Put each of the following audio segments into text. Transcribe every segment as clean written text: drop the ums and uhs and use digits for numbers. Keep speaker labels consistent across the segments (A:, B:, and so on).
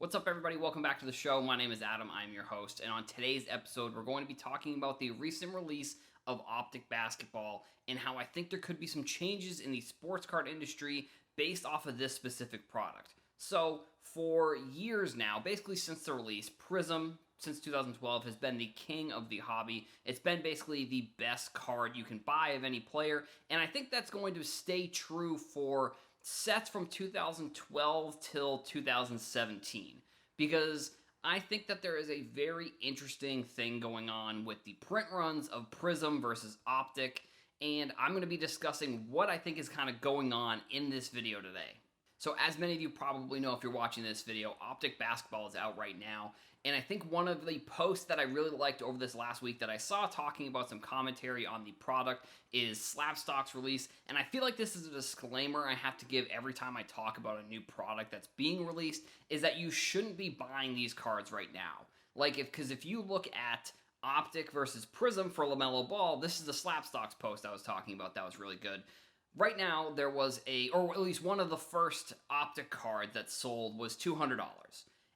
A: What's up, everybody? Welcome back to the show. My name is Adam. I'm your host. And on today's episode, we're going to be talking about the recent release of Optic basketball and how I think there could be some changes in the sports card industry based off of this specific product. So, for years now, basically since the release, Prizm, since 2012, has been the king of the hobby. It's been basically the best card you can buy of any player, and I think that's going to stay true for sets from 2012 till 2017, because I think that there is a very interesting thing going on with the print runs of Prizm versus Optic, and I'm going to be discussing what I think is kind of going on in this video today. So as many of you probably know if you're watching this video, Optic basketball is out right now, and I think one of the posts that I really liked over this last week that I saw talking about some commentary on the product is Slabstock's release, and I feel like this is a disclaimer I have to give every time I talk about a new product that's being released, is that you shouldn't be buying these cards right now. Because if you look at Optic versus Prizm for LaMelo Ball, this is the Slabstock's post I was talking about that was really good. Right now, there was or at least one of the first Optic cards that sold was $200.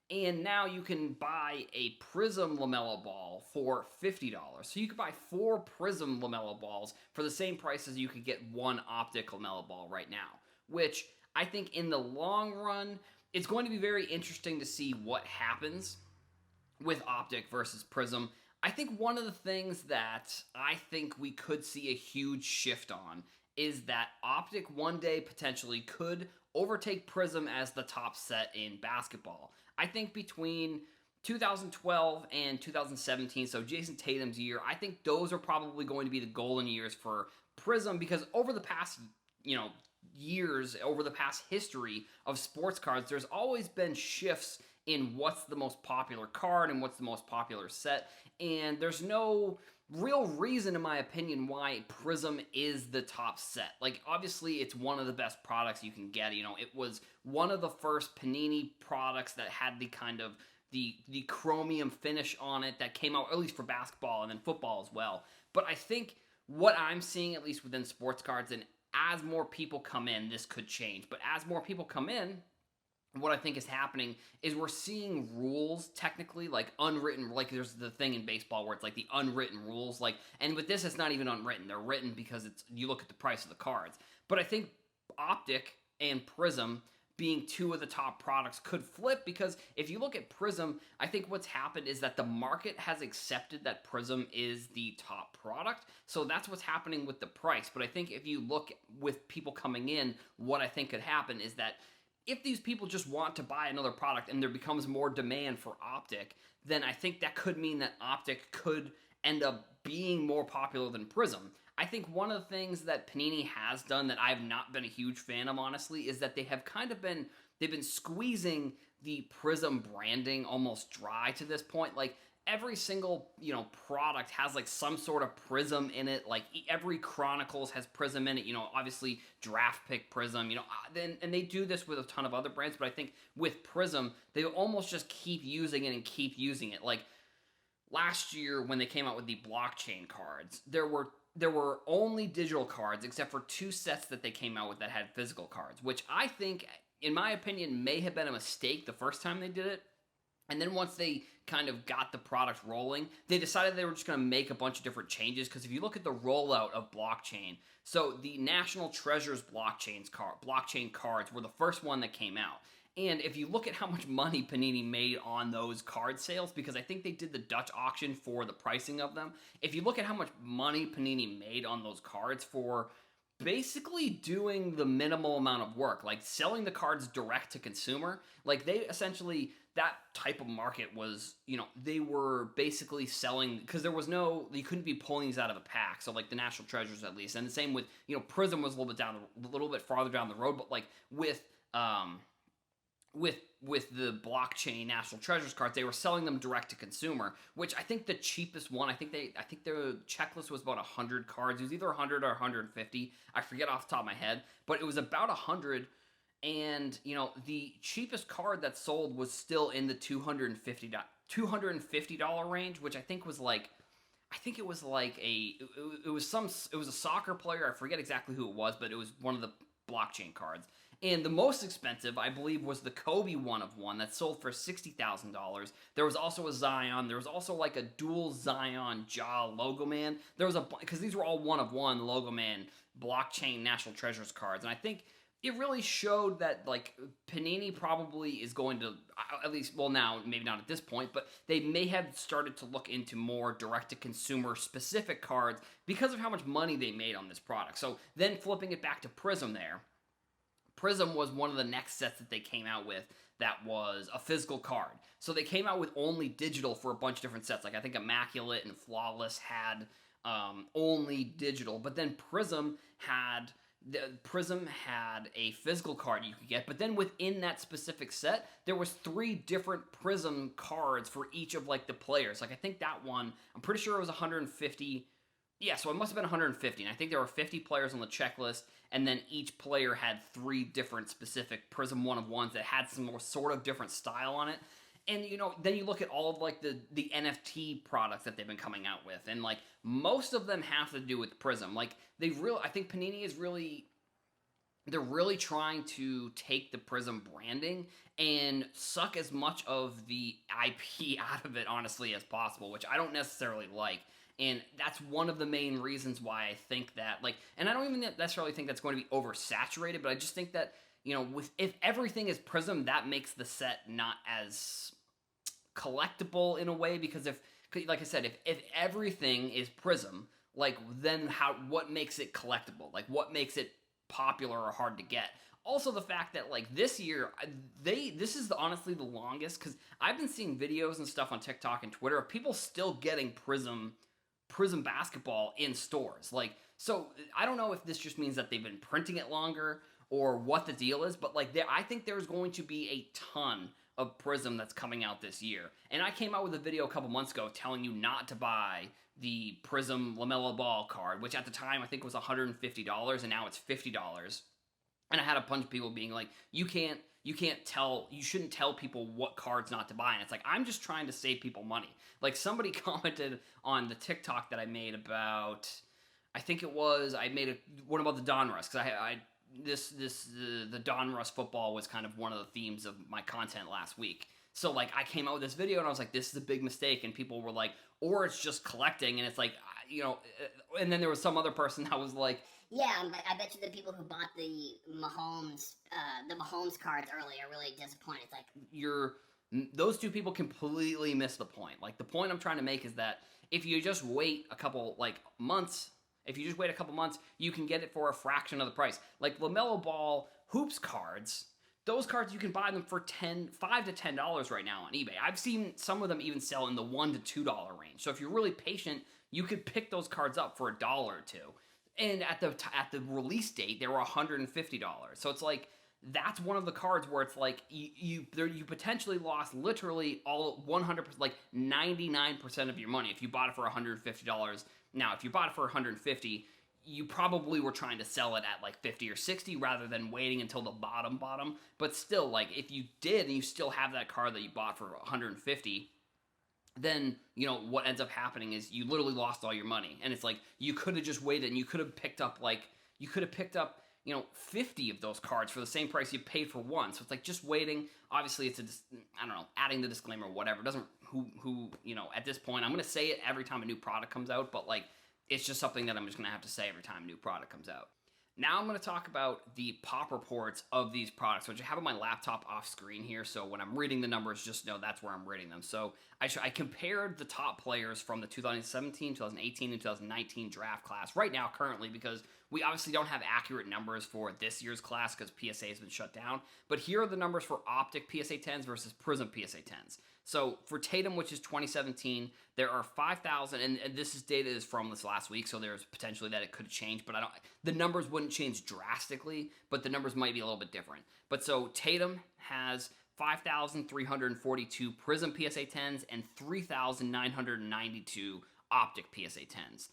A: And now you can buy a Prizm LaMelo Ball for $50. So you could buy 4 Prizm LaMelo Balls for the same price as you could get one Optic LaMelo Ball right now. Which I think in the long run, it's going to be very interesting to see what happens with Optic versus Prizm. I think one of the things that I think we could see a huge shift on is that Optic one day potentially could overtake Prizm as the top set in basketball. I think between 2012 and 2017, so Jason Tatum's year, I think those are probably going to be the golden years for Prizm, because over the past, years, over the past history of sports cards, there's always been shifts in what's the most popular card and what's the most popular set, and there's no real reason, in my opinion, why Prizm is the top set. Obviously, it's one of the best products you can get. It was one of the first Panini products that had the kind of the chromium finish on it that came out, at least for basketball and then football as well. But I think what I'm seeing, at least within sports cards, and as more people come in, this could change. But as more people come in, what I think is happening is we're seeing rules, technically, unwritten, there's the thing in baseball where it's the unwritten rules, and with this, it's not even unwritten. They're written because you look at the price of the cards. But I think Optic and Prizm being two of the top products could flip, because if you look at Prizm, I think what's happened is that the market has accepted that Prizm is the top product, so that's what's happening with the price. But I think if you look with people coming in, what I think could happen is that if these people just want to buy another product and there becomes more demand for Optic, then I think that could mean that Optic could end up being more popular than Prizm. I think one of the things that Panini has done that I've not been a huge fan of, honestly, is that they've been squeezing the Prizm branding almost dry to this point. Every single, product has some sort of Prizm in it. Every Chronicles has Prizm in it. Obviously Draft Pick Prizm. And they do this with a ton of other brands. But I think with Prizm, they almost just keep using it and keep using it. Last year when they came out with the blockchain cards, there were only digital cards except for 2 sets that they came out with that had physical cards, which I think, in my opinion, may have been a mistake the first time they did it. And then once they kind of got the product rolling, they decided they were just going to make a bunch of different changes, because if you look at the rollout of blockchain, so the National Treasures blockchain cards were the first one that came out. And if you look at how much money Panini made on those card sales, because I think they did the Dutch auction for the pricing of them, if you look at how much money Panini made on those cards for basically doing the minimal amount of work, selling the cards direct to consumer, they essentially, that type of market was, they were basically selling, because you couldn't be pulling these out of a pack, so the National Treasures at least, and the same with, Prizm was a little bit farther down the road, but with the blockchain National Treasures cards, they were selling them direct to consumer, which I think the cheapest one, I think their checklist was about 100 cards. It was either 100 or 150. I forget off the top of my head, but it was about 100. And the cheapest card that sold was still in the $250 range, which I think was it was a soccer player. I forget exactly who it was, but it was one of the blockchain cards. And the most expensive, I believe, was the Kobe 1 of 1 that sold for $60,000. There was also a Zion. There was also like a dual Zion Ja Logo Man. There was because these were all 1 of 1 Logo Man blockchain National Treasures cards. And I think it really showed that like Panini probably is going to at least, well, now maybe not at this point, but they may have started to look into more direct to consumer specific cards because of how much money they made on this product. So then flipping it back to Prizm there, Prizm was one of the next sets that they came out with that was a physical card. So they came out with only digital for a bunch of different sets. Like I think Immaculate and Flawless had only digital, but then Prizm had a physical card you could get, but then within that specific set, there was 3 different Prizm cards for each of like the players. Like I think that one, I'm pretty sure it was 150. Yeah, so it must have been 150. And I think there were 50 players on the checklist, and then each player had 3 different specific Prizm 1 of 1s that had some more sort of different style on it. And then you look at all of like the NFT products that they've been coming out with, and like most of them have to do with Prizm. Like I think Panini is they're really trying to take the Prizm branding and suck as much of the IP out of it, honestly, as possible, which I don't necessarily like. And that's one of the main reasons why I think that, like, and I don't even necessarily think that's going to be oversaturated, but I just think that, if everything is Prizm, that makes the set not as collectible in a way, because like I said, if everything is Prizm, like, then what makes it collectible? Like, what makes it popular or hard to get? Also, the fact that like this year, this is honestly the longest, because I've been seeing videos and stuff on TikTok and Twitter of people still getting Prizm basketball in stores. Like, so I don't know if this just means that they've been printing it longer or what the deal is, but like I think there's going to be a ton of Prizm that's coming out this year. And I came out with a video a couple months ago telling you not to buy the Prizm LaMelo Ball card, which at the time I think was $150, and now it's $50. And I had a bunch of people being like, you shouldn't tell people what cards not to buy. And it's like, I'm just trying to save people money. Like, somebody commented on the TikTok that I made about, I think it was, I made one about the Donruss, because the Donruss football was kind of one of the themes of my content last week. So like I came out with this video and I was like, this is a big mistake, and people were like, or it's just collecting, and it's like, and then there was some other person that was like,
B: yeah, I bet you the people who bought the Mahomes cards early are really disappointed. It's like,
A: those two people completely missed the point. Like, the point I'm trying to make is that if you just wait a couple months, you can get it for a fraction of the price. Like LaMelo Ball hoops cards, those cards you can buy them for $5 to $10 right now on eBay. I've seen some of them even sell in the $1 to $2 range. So if you're really patient, you could pick those cards up for $1 or $2. And at the release date, they were $150. So it's like, that's one of the cards where it's like you potentially lost literally all 100%, like 99% of your money if you bought it for $150. Now, if you bought it for $150, you probably were trying to sell it at like 50 or 60 rather than waiting until the bottom. But still, like, if you did and you still have that card that you bought for $150, then what ends up happening is you literally lost all your money. And it's like, you could have just waited and you could have picked up 50 of those cards for the same price you paid for one. So it's like just waiting. Obviously, it's I don't know, adding the disclaimer or whatever. It doesn't, at this point, I'm going to say it every time a new product comes out, but like, it's just something that I'm just going to have to say every time a new product comes out. Now I'm going to talk about the pop reports of these products, which I have on my laptop off screen here. So when I'm reading the numbers, just know that's where I'm reading them. So I compared the top players from the 2017, 2018, and 2019 draft class right now currently, because we obviously don't have accurate numbers for this year's class because PSA has been shut down. But here are the numbers for Optic PSA 10s versus Prizm PSA 10s. So for Tatum, which is 2017, there are 5,000, and this data is from this last week, so there's potentially that it could change, but the numbers wouldn't change drastically, but the numbers might be a little bit different. But so Tatum has 5,342 Prizm PSA 10s and 3,992 Optic PSA 10s.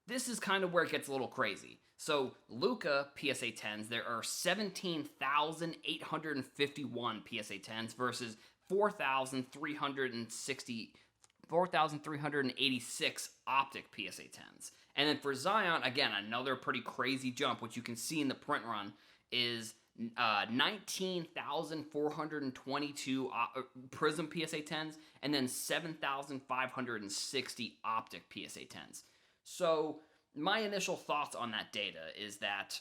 A: This is kind of where it gets a little crazy. So Luka PSA 10s, there are 17,851 PSA 10s versus 4,386 Optic PSA 10s. And then for Zion, again, another pretty crazy jump, which you can see in the print run, is 19,422 Prizm PSA 10s, and then 7,560 Optic PSA 10s. So my initial thoughts on that data is that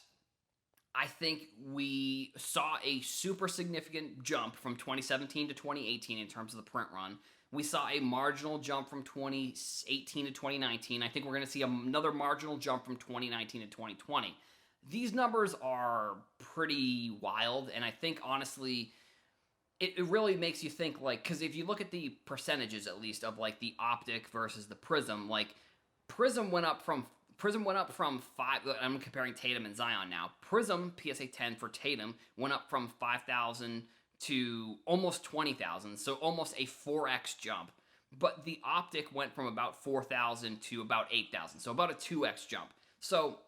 A: I think we saw a super significant jump from 2017 to 2018 in terms of the print run. We saw a marginal jump from 2018 to 2019. I think we're going to see another marginal jump from 2019 to 2020. These numbers are pretty wild, and I think honestly, it really makes you think, like, because if you look at the percentages at least of like the Optic versus the Prizm, like Prizm went up from five. I'm comparing Tatum and Zion now. Prizm PSA 10 for Tatum went up from 5,000 to almost 20,000, so almost a 4x jump. But the Optic went from about 4,000 to about 8,000, so about a 2x jump. So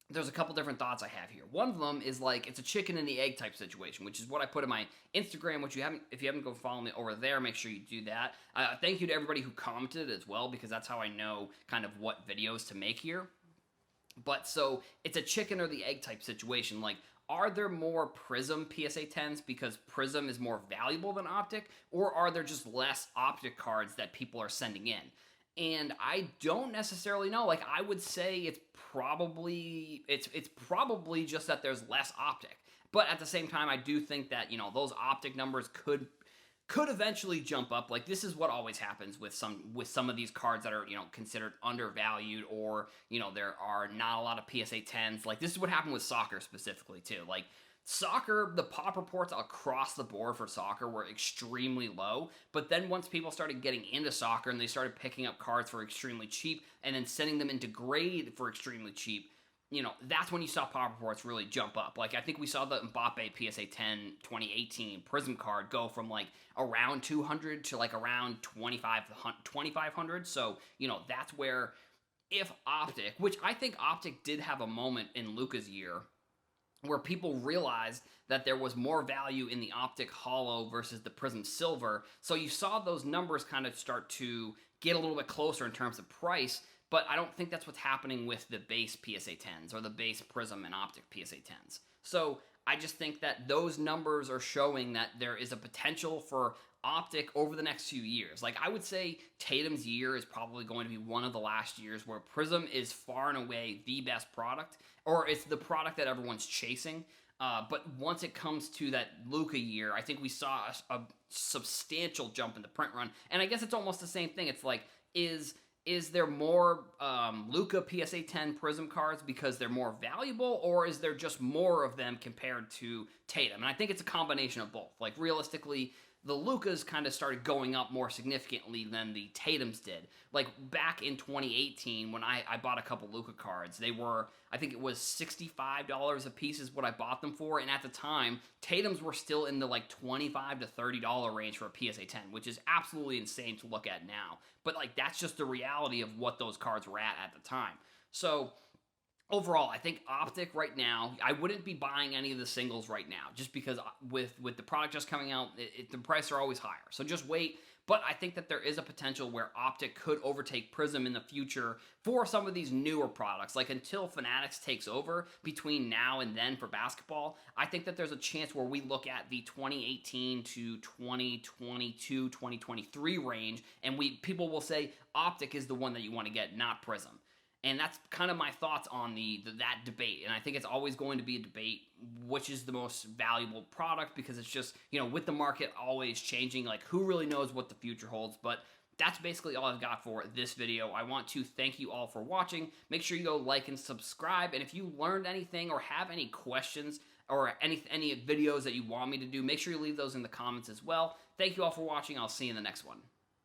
A: there's a couple different thoughts I have here. One of them is like it's a chicken and the egg type situation, which is what I put in my Instagram. Which if you haven't go follow me over there, make sure you do that. Thank you to everybody who commented as well, because that's how I know kind of what videos to make here. But so it's a chicken or the egg type situation. Like, are there more Prizm PSA 10s because Prizm is more valuable than Optic, or are there just less Optic cards that people are sending in? And I don't necessarily know. Like, I would say it's probably just that there's less Optic. But at the same time, I do think that, those Optic numbers could eventually jump up. Like, this is what always happens with some of these cards that are, considered undervalued, or, there are not a lot of PSA 10s. Like, this is what happened with soccer specifically too. Like, soccer, the pop reports across the board for soccer were extremely low, but then once people started getting into soccer and they started picking up cards for extremely cheap and then sending them into grade for extremely cheap, that's when you saw pop reports really jump up. Like, I think we saw the Mbappe PSA 10 2018 Prizm card go from like around 200 to like around 2,500. So, that's where, if Optic, which I think Optic did have a moment in Luka's year where people realized that there was more value in the Optic Holo versus the Prizm Silver. So you saw those numbers kind of start to get a little bit closer in terms of price, but I don't think that's what's happening with the base PSA 10s or the base Prizm and Optic PSA 10s. So I just think that those numbers are showing that there is a potential for Optic over the next few years. Like, I would say Tatum's year is probably going to be one of the last years where Prizm is far and away the best product, or it's the product that everyone's chasing. But once it comes to that Luka year, I think we saw a substantial jump in the print run. And I guess it's almost the same thing. It's like, is there more Luka PSA 10 Prizm cards because they're more valuable, or is there just more of them compared to Tatum? And I think it's a combination of both. Like, realistically, the Lukas kind of started going up more significantly than the Tatums did. Like, back in 2018, when I bought a couple Luka cards, they were, I think it was $65 a piece is what I bought them for, and at the time, Tatums were still in the like $25 to $30 range for a PSA 10, which is absolutely insane to look at now. But like, that's just the reality of what those cards were at the time. So overall, I think Optic right now, I wouldn't be buying any of the singles right now, just because with the product just coming out, the prices are always higher. So just wait. But I think that there is a potential where Optic could overtake Prizm in the future for some of these newer products. Like, until Fanatics takes over between now and then for basketball, I think that there's a chance where we look at the 2018 to 2022, 2023 range, and people will say Optic is the one that you want to get, not Prizm. And that's kind of my thoughts on that debate. And I think it's always going to be a debate, which is the most valuable product, because it's just, with the market always changing, like, who really knows what the future holds. But that's basically all I've got for this video. I want to thank you all for watching. Make sure you go like and subscribe. And if you learned anything or have any questions or any videos that you want me to do, make sure you leave those in the comments as well. Thank you all for watching. I'll see you in the next one.